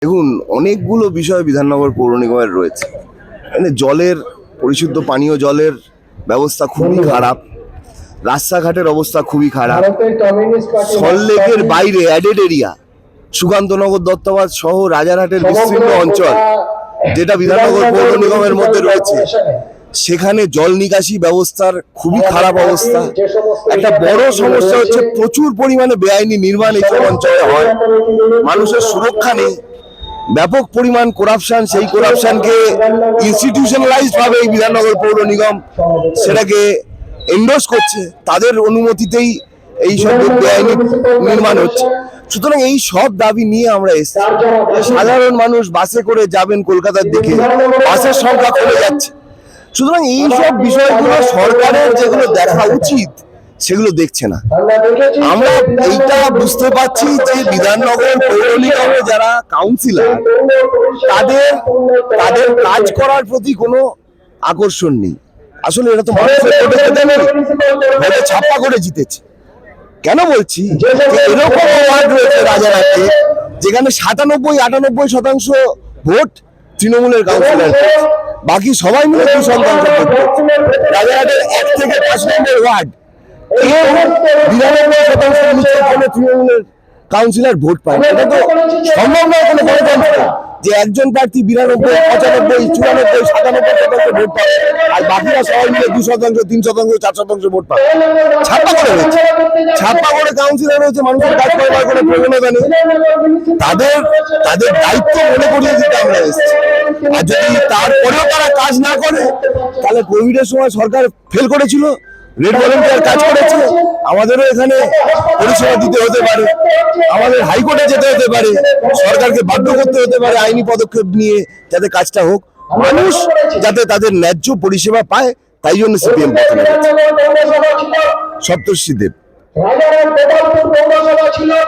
দেখুন, অনেকগুলো বিষয় বিধাননগর পৌর নিগমের রয়েছে। মানে জলের, পরিশুদ্ধ পানীয় জলের ব্যবস্থা খুবই খারাপ, রাস্তাঘাটের অবস্থা খুবই খারাপ। সল্টলেকের বাইরে অ্যাডেড এরিয়া, সুকান্তনগর, দত্তাবাদ সহ রাজারহাটের বিস্তীর্ণ অঞ্চল যেটা বিধাননগর পৌর নিগমের মধ্যে রয়েছে, সেখানে জল নিকাশি ব্যবস্থার খুবই খারাপ অবস্থা। একটা বড় সমস্যা হচ্ছে প্রচুর পরিমাণে বেআইনি নির্মাণ এইসব অঞ্চলে হয়, মানুষের সুরক্ষা নেই, ব্যাপক পরিমাণ করাপশন। সেই করাপশনকে ইনস্টিটিউশনালাইজড ভাবে এই বিধাননগর পৌর নিগম সেটাকে এন্ডোর্স করছে, তাদের অনুমতিতেই এই সব বেআইনি নির্মাণ হচ্ছে। সুতরাং এই সব দাবি নিয়ে আমরা এসেছি। সাধারণ মানুষ বাসে করে যাবেন কলকাতার দিকে, বাসের সংখ্যা কমে যাচ্ছে। সুতরাং এই সব বিষয়গুলো সরকারের যেগুলো দেখা উচিত সেগুলো দেখছে না। আমরা এইটা বুঝতে পারছি যে বিধাননগর পৌর নিগমে যারা কাউন্সিলর, তাদের কাজ করার প্রতি কোনো আকর্ষণ নেই। আসলে এটা তো মানুষের ভোটে ছাপ্পা করে জিতেছে। কেন বলছি, এরকম ওয়ার্ড রয়েছে রাজারহাটে যেখানে 97-98% ভোট তৃণমূলের কাউন্সিলর, বাকি সবাই মিলে 2% ভোট। রাজারহাটের 1 থেকে 5 নম্বর ওয়ার্ড, কেউ 99% নিচে কোনো তৃণমূলের কাউন্সিলর ভোট পায়। এটা তো সম্ভব নয় কোনো গণতন্ত্রে যে একজন প্রার্থী 92, 95, 94, 97% ভোট পায় আর বাকিরা সবাই মিলে 2%, 3%, 4% ভোট পায়। ছাপ্পা করে রয়েছে, ছাপ্পা করে কাউন্সিলর হয়েছে, মানুষের কাজ করবার কোনো প্রয়োজনীয়তা নেই। তাদের দায়িত্ব মনে করিয়ে দিতে আমরা এসেছি। আর যদি তারপরেও তারা কাজ না করে, তাহলে কোভিডের সময় সরকার ফেল করেছিল, রেড ভলেন্টিয়ার কাজ করেছে, আমাদেরও এখানে পরিষেবা দিতে হতে পারে, আমাদের হাইকোর্টে যেতে হতে পারে, সরকারকে বাধ্য করতে হতে পারে আইনি পদক্ষেপ নিয়ে যাতে কাজটা হোক, মানুষ যাতে তাদের ন্যায্য পরিষেবা পায়। তাই জন্য সিপিএম সপ্তর্ষি দেব।